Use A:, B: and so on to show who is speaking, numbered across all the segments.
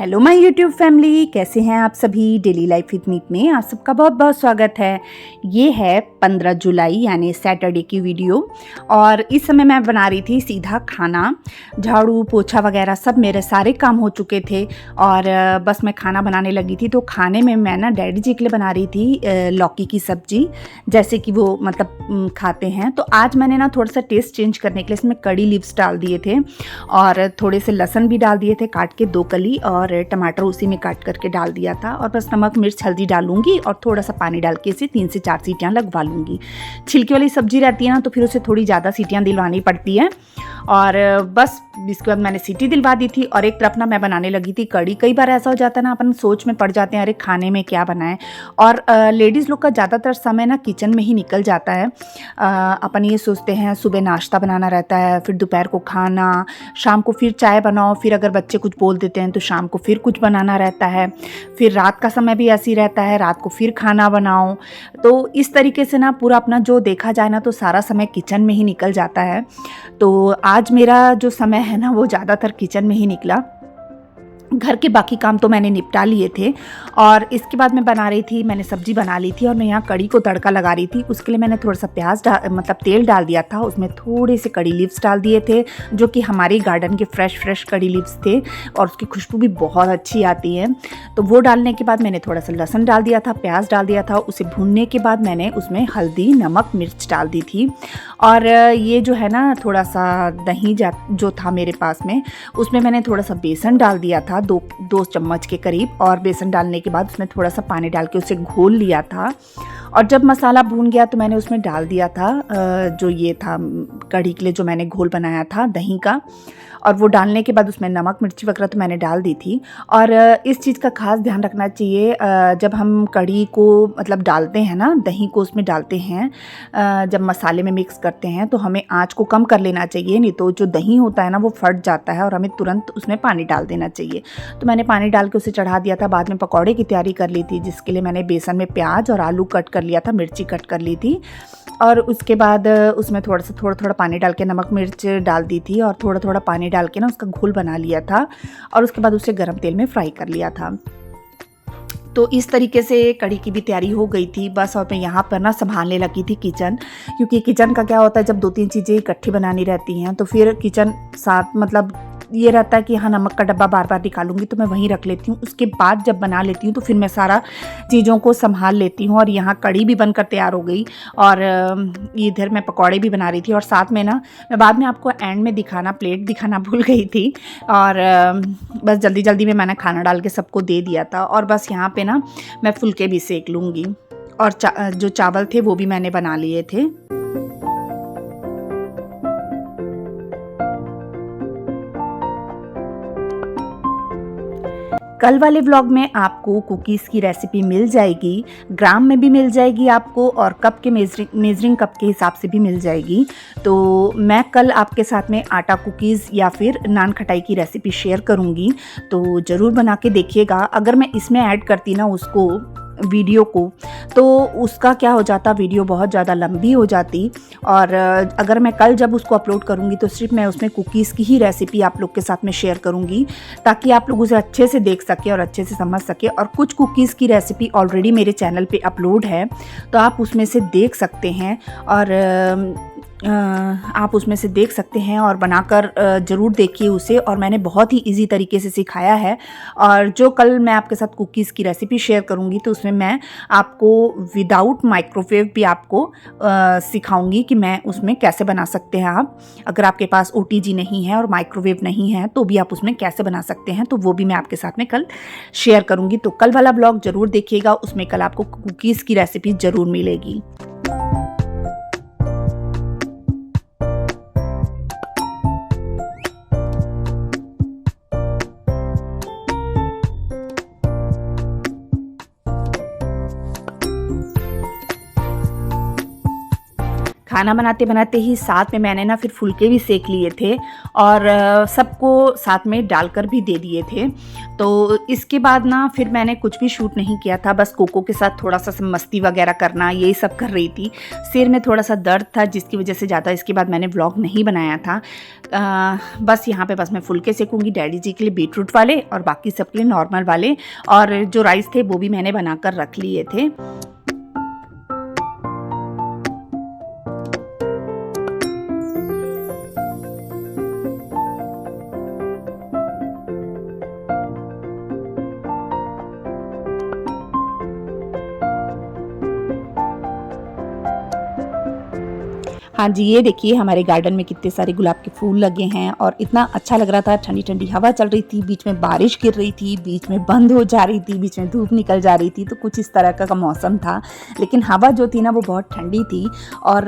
A: Hello my YouTube family, कैसे हैं आप सभी। डेली लाइफ विद मीत में आप सबका बहुत बहुत स्वागत है। ये है 15 जुलाई यानी सैटरडे की वीडियो और इस समय मैं बना रही थी सीधा खाना। झाड़ू पोछा वगैरह सब मेरे सारे काम हो चुके थे और बस मैं खाना बनाने लगी थी। तो खाने में मैं ना डैडी जी के लिए बना रही थी लौकी की सब्जी, जैसे कि वो मतलब खाते हैं। तो आज मैंने ना थोड़ा सा टेस्ट चेंज करने के लिए इसमें कड़ी लीव्स डाल दिए थे और थोड़े से लहसुन भी डाल दिए थे काट के, 2 कली, और टमाटर उसी में काट करके डाल दिया था। और बस नमक मिर्च हल्दी डालूंगी और थोड़ा सा पानी डाल के इसे 3 से 4 सीटियाँ लगवा लूँगी। छिलके वाली सब्जी रहती है ना, तो फिर उसे थोड़ी ज़्यादा सीटियाँ दिलवानी पड़ती है। और बस इसके बाद मैंने सीटी दिलवा दी थी और एक तरफ ना मैं बनाने लगी थी कड़ी। कई बार ऐसा हो जाता है ना, अपन सोच में पड़ जाते हैं अरे खाने में क्या बनाएं, और लेडीज़ लोग का ज़्यादातर समय ना किचन में ही निकल जाता है। अपन ये सोचते हैं सुबह नाश्ता बनाना रहता है, फिर दोपहर को खाना, शाम को फिर चाय बनाओ, फिर अगर बच्चे कुछ बोल देते हैं तो शाम को फिर कुछ बनाना रहता है, फिर रात का समय भी ऐसे ही रहता है, रात को फिर खाना बनाओ। तो इस तरीके से ना पूरा अपना जो देखा जाए ना तो सारा समय किचन में ही निकल जाता है। तो आज मेरा जो समय है ना वो ज़्यादातर किचन में ही निकला। घर के बाकी काम तो मैंने निपटा लिए थे और इसके बाद मैं बना रही थी, मैंने सब्जी बना ली थी और मैं यहाँ कड़ी को तड़का लगा रही थी। उसके लिए मैंने थोड़ा सा प्याज मतलब तेल डाल दिया था, उसमें थोड़े से कड़ी लीव्स डाल दिए थे जो कि हमारे गार्डन के फ्रेश कड़ी लीव्स थे और उसकी खुशबू भी बहुत अच्छी आती है। तो वो डालने के बाद मैंने थोड़ा सा लहसुन डाल दिया था, प्याज डाल दिया था। उसे भूनने के बाद मैंने उसमें हल्दी नमक मिर्च डाल दी थी और ये जो है ना थोड़ा सा दही जो था मेरे पास में, उसमें मैंने थोड़ा सा बेसन डाल दिया था, दो चम्मच के करीब। और बेसन डालने के बाद उसमें थोड़ा सा पानी डाल के उसे घोल लिया था। और जब मसाला भून गया तो मैंने उसमें डाल दिया था जो ये था कढ़ी के लिए जो मैंने घोल बनाया था दही का। और वो डालने के बाद उसमें नमक मिर्ची वगैरह तो मैंने डाल दी थी। और इस चीज़ का खास ध्यान रखना चाहिए जब हम कढ़ी को मतलब डालते हैं ना, दही को उसमें डालते हैं, जब मसाले में मिक्स करते हैं तो हमें आँच को कम कर लेना चाहिए, नहीं तो जो दही होता है ना वो फट जाता है और हमें तुरंत उसमें पानी डाल देना चाहिए। तो मैंने पानी डाल के उसे चढ़ा दिया था। बाद में पकौड़े की तैयारी कर ली थी, जिसके लिए मैंने बेसन में प्याज और आलू कट कर लिया था, मिर्ची कट कर ली थी। और उसके बाद उसमें थोड़ा पानी डाल के नमक मिर्च डाल दी थी और थोड़ा पानी डाल के ना उसका घोल बना लिया था और उसके बाद उसे गरम तेल में फ्राई कर लिया था। तो इस तरीके से कढ़ी की भी तैयारी हो गई थी बस। और मैं यहाँ पर ना संभालने लगी थी किचन, क्योंकि किचन का क्या होता है जब 2-3 चीज़ें इकट्ठी बनानी रहती हैं तो फिर किचन साथ मतलब ये रहता है कि हाँ नमक का डब्बा बार बार निकालूंगी तो मैं वहीं रख लेती हूँ। उसके बाद जब बना लेती हूँ तो फिर मैं सारा चीज़ों को संभाल लेती हूँ। और यहाँ कढ़ी भी बनकर तैयार हो गई और इधर मैं पकौड़े भी बना रही थी। और साथ में ना मैं बाद में आपको एंड में प्लेट दिखाना भूल गई थी और बस जल्दी जल्दी में मैंने खाना डाल के सबको दे दिया था। और बस यहाँ पे ना मैं फुलके भी सेक लूँगी और जो चावल थे वो भी मैंने बना लिए थे। कल वाले व्लॉग में आपको कुकीज़ की रेसिपी मिल जाएगी, ग्राम में भी मिल जाएगी आपको और कप के मेजरिंग कप के हिसाब से भी मिल जाएगी। तो मैं कल आपके साथ में आटा कुकीज़ या फिर नान खटाई की रेसिपी शेयर करूँगी, तो ज़रूर बना के देखिएगा। अगर मैं इसमें ऐड करती ना उसको वीडियो को तो उसका क्या हो जाता, वीडियो बहुत ज़्यादा लंबी हो जाती। और अगर मैं कल जब उसको अपलोड करूँगी तो सिर्फ मैं उसमें कुकीज़ की ही रेसिपी आप लोग के साथ में शेयर करूँगी, ताकि आप लोग उसे अच्छे से देख सके और अच्छे से समझ सके। और कुछ कुकीज़ की रेसिपी ऑलरेडी मेरे चैनल पे अपलोड है, तो आप उसमें से देख सकते हैं और आप उसमें से देख सकते हैं और बनाकर ज़रूर देखिए उसे। और मैंने बहुत ही इजी तरीके से सिखाया है। और जो कल मैं आपके साथ कुकीज़ की रेसिपी शेयर करूंगी तो उसमें मैं आपको विदाउट माइक्रोवेव भी आपको सिखाऊंगी कि मैं उसमें कैसे बना सकते हैं आप। अगर आपके पास OTG नहीं है और माइक्रोवेव नहीं है तो भी आप उसमें कैसे बना सकते हैं, तो वो भी मैं आपके साथ में कल शेयर करूँगी। तो कल वाला ब्लॉग ज़रूर देखिएगा, उसमें कल आपको कुकीज़ की रेसिपी ज़रूर मिलेगी। खाना बनाते बनाते ही साथ में मैंने ना फिर फुलके भी सेक लिए थे और सबको साथ में डालकर भी दे दिए थे। तो इसके बाद ना फिर मैंने कुछ भी शूट नहीं किया था, बस कोको के साथ थोड़ा सा मस्ती वगैरह करना यही सब कर रही थी। सिर में थोड़ा सा दर्द था जिसकी वजह से ज़्यादा इसके बाद मैंने व्लॉग नहीं बनाया था। बस यहाँ पे बस मैं फुलके सेकूँगी डैडी जी के लिए बीटरूट वाले और बाकी सबके लिए नॉर्मल वाले, और जो राइस थे वो भी मैंने बनाकर रख लिए थे। हाँ जी, ये देखिए हमारे गार्डन में कितने सारे गुलाब के फूल लगे हैं और इतना अच्छा लग रहा था। ठंडी ठंडी हवा चल रही थी, बीच में बारिश गिर रही थी, बीच में बंद हो जा रही थी, बीच में धूप निकल जा रही थी, तो कुछ इस तरह का मौसम था। लेकिन हवा जो थी ना वो बहुत ठंडी थी और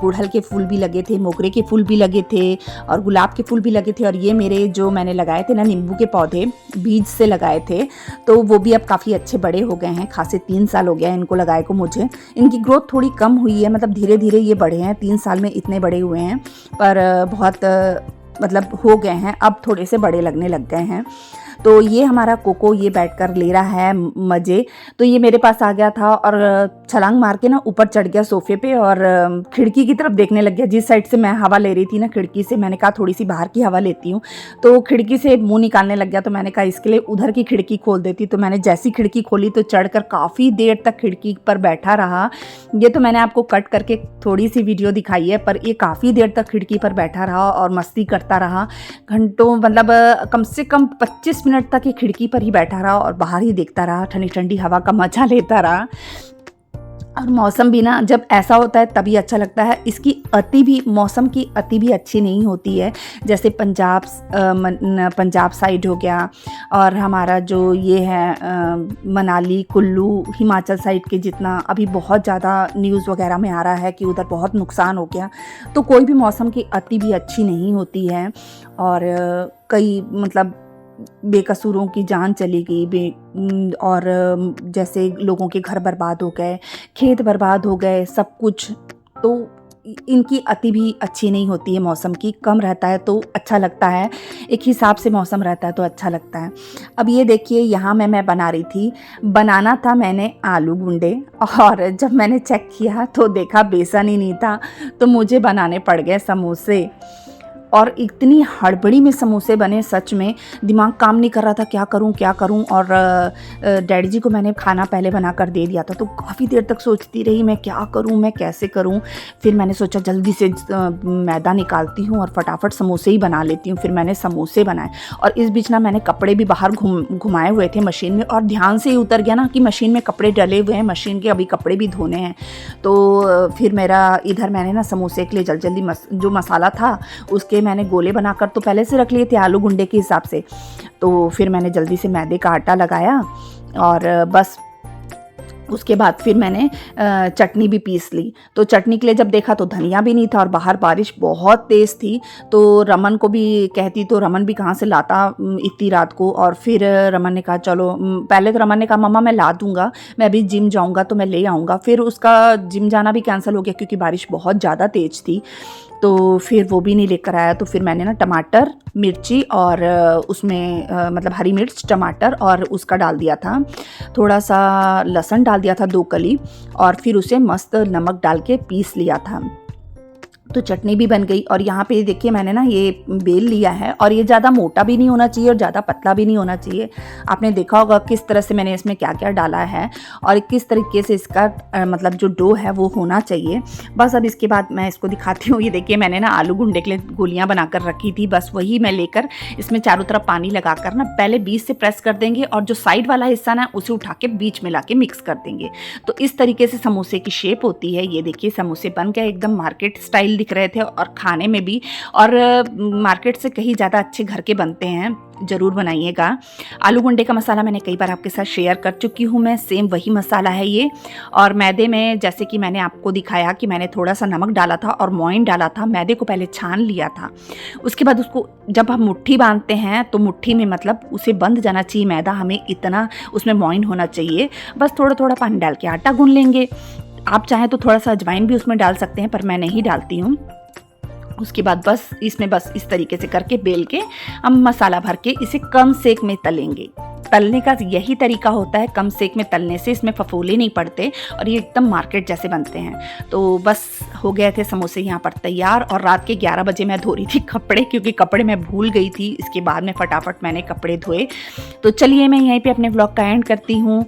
A: गुड़हल के फूल भी लगे थे, मोगरे के फूल भी लगे थे और गुलाब के फूल भी लगे थे। और ये मेरे जो मैंने लगाए थे ना नींबू के पौधे बीज से लगाए थे, तो वो भी अब काफ़ी अच्छे बड़े हो गए हैं। खासे 3 साल हो गया है इनको लगाए को मुझे। इनकी ग्रोथ थोड़ी कम हुई है, मतलब धीरे धीरे ये बढ़े हैं, 3 साल में इतने बड़े हुए हैं, पर बहुत मतलब हो गए हैं, अब थोड़े से बड़े लगने लग गए हैं। तो ये हमारा कोको ये बैठकर ले रहा है मज़े। तो ये मेरे पास आ गया था और छलांग मार के ना ऊपर चढ़ गया सोफे पे और खिड़की की तरफ देखने लग गया। जिस साइड से मैं हवा ले रही थी ना खिड़की से, मैंने कहा थोड़ी सी बाहर की हवा लेती हूँ, तो खिड़की से मुंह निकालने लग गया। तो मैंने कहा इसके लिए उधर की खिड़की खोल देती। तो मैंने जैसी खिड़की खोली तो चढ़कर काफ़ी देर तक खिड़की पर बैठा रहा। ये तो मैंने आपको कट करके थोड़ी सी वीडियो दिखाई है, पर ये काफ़ी देर तक खिड़की पर बैठा रहा और मस्ती करता रहा घंटों, मतलब कम से कम 25 मिनट तक ये खिड़की पर ही बैठा रहा और बाहर ही देखता रहा, ठंडी ठंडी हवा का मजा लेता रहा। और मौसम भी ना जब ऐसा होता है तभी अच्छा लगता है। इसकी अति भी, मौसम की अति भी अच्छी नहीं होती है। जैसे पंजाब साइड हो गया और हमारा जो ये है मनाली कुल्लू हिमाचल साइड के, जितना अभी बहुत ज़्यादा न्यूज़ वगैरह में आ रहा है कि उधर बहुत नुकसान हो गया। तो कोई भी मौसम की अति भी अच्छी नहीं होती है और कई मतलब बेकसूरों की जान चली गई और जैसे लोगों के घर बर्बाद हो गए, खेत बर्बाद हो गए, सब कुछ। तो इनकी अति भी अच्छी नहीं होती है। मौसम की कम रहता है तो अच्छा लगता है, एक हिसाब से मौसम रहता है तो अच्छा लगता है। अब ये देखिए यहाँ मैं बना रही थी, बनाना था मैंने आलू गुंडे, और जब मैंने चेक किया तो देखा बेसन ही नहीं था, तो मुझे बनाने पड़ गए समोसे। और इतनी हड़बड़ी में समोसे बने, सच में दिमाग काम नहीं कर रहा था क्या करूं। और डैडी जी को मैंने खाना पहले बना कर दे दिया था, तो काफ़ी देर तक सोचती रही मैं क्या करूं, मैं कैसे करूं। फिर मैंने सोचा जल्दी से मैदा निकालती हूं और फटाफट समोसे ही बना लेती हूं। फिर मैंने समोसे बनाए और इस बीच ना मैंने कपड़े भी बाहर घुमाए हुए थे मशीन में, और ध्यान से ही उतर गया ना कि मशीन में कपड़े डले हुए हैं, मशीन के अभी कपड़े भी धोने हैं। तो फिर मेरा इधर मैंने ना समोसे के लिए जल्दी जो मसाला था उसके मैंने गोले बनाकर तो पहले से रख लिए थे आलू गुंडे के हिसाब से। तो फिर मैंने जल्दी से मैदे का आटा लगाया और बस उसके बाद फिर मैंने चटनी भी पीस ली। तो चटनी के लिए जब देखा तो धनिया भी नहीं था और बाहर बारिश बहुत तेज़ थी, तो रमन को भी कहती तो रमन भी कहाँ से लाता इतनी रात को। और फिर रमन ने कहा चलो, पहले तो रमन ने कहा मम्मा मैं ला दूँगा, मैं अभी जिम जाऊँगा तो मैं ले आऊँगा। फिर उसका जिम जाना भी कैंसिल हो गया क्योंकि बारिश बहुत ज़्यादा तेज़ थी, तो फिर वो भी नहीं लेकर आया। तो फिर मैंने ना टमाटर मिर्ची और उसमें मतलब हरी मिर्च टमाटर और उसका डाल दिया था, थोड़ा सा लहसुन डाल दिया था 2 कली, और फिर उसे मस्त नमक डाल के पीस लिया था। तो चटनी भी बन गई। और यहाँ पे देखिए मैंने ना ये बेल लिया है, और ये ज़्यादा मोटा भी नहीं होना चाहिए और ज़्यादा पतला भी नहीं होना चाहिए। आपने देखा होगा किस तरह से मैंने इसमें क्या क्या डाला है और किस तरीके से इसका मतलब जो डो है वो होना चाहिए। बस अब इसके बाद मैं इसको दिखाती हूँ। ये देखिए मैंने ना आलू गुंडे के लिए गोलियाँ बनाकर रखी थी, बस वही मैं लेकर इसमें चारों तरफ पानी लगाकर ना पहले बीच से प्रेस कर देंगे और जो साइड वाला हिस्सा ना उसे उठा के बीच में ला के मिक्स कर देंगे। तो इस तरीके से समोसे की शेप होती है। ये देखिए समोसे बन गए, एकदम मार्केट स्टाइल दिख रहे थे और खाने में भी, और मार्केट से कहीं ज़्यादा अच्छे घर के बनते हैं, ज़रूर बनाइएगा। आलू गुंडे का मसाला मैंने कई बार आपके साथ शेयर कर चुकी हूँ मैं, सेम वही मसाला है ये। और मैदे में जैसे कि मैंने आपको दिखाया कि मैंने थोड़ा सा नमक डाला था और मोइन डाला था, मैदे को पहले छान लिया था। उसके बाद उसको जब हम मुट्ठी बांधते हैं तो मुट्ठी में मतलब उसे बंध जाना चाहिए मैदा, हमें इतना उसमें मोइन होना चाहिए। बस थोड़ा थोड़ा पानी डाल के आटा गूंथ लेंगे। आप चाहें तो थोड़ा सा अजवाइन भी उसमें डाल सकते हैं, पर मैं नहीं डालती हूँ। उसके बाद बस इसमें बस इस तरीके से करके बेल के हम मसाला भर के इसे कम सेक में तलेंगे। तलने का यही तरीका होता है, कम सेक में तलने से इसमें फफोले नहीं पड़ते और ये एकदम मार्केट जैसे बनते हैं। तो बस हो गए थे समोसे यहाँ पर तैयार, और रात के 11 बजे मैं धो रही थी कपड़े, क्योंकि कपड़े मैं भूल गई थी। इसके बाद में फटाफट मैंने कपड़े धोए। तो चलिए मैं यहीं पे अपने व्लॉग का एंड करती हूँ।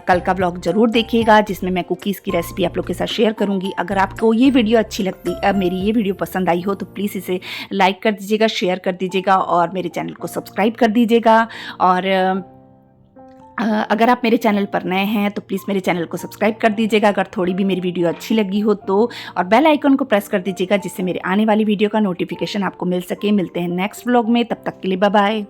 A: कल का व्लॉग ज़रूर देखिएगा, जिसमें मैं कुकीज़ की रेसिपी आप लोग के साथ शेयर करूँगी। अगर आपको ये वीडियो अच्छी लगती, मेरी ये वीडियो पसंद आई हो तो प्लीज़ इसे लाइक कर दीजिएगा, शेयर कर दीजिएगा और मेरे चैनल को सब्सक्राइब कर दीजिएगा। और अगर आप मेरे चैनल पर नए हैं तो प्लीज़ मेरे चैनल को सब्सक्राइब कर दीजिएगा अगर थोड़ी भी मेरी वीडियो अच्छी लगी हो तो, और बेल आइकन को प्रेस कर दीजिएगा जिससे मेरे आने वाली वीडियो का नोटिफिकेशन आपको मिल सके। मिलते हैं नेक्स्ट व्लॉग में, तब तक के लिए बाय बाय।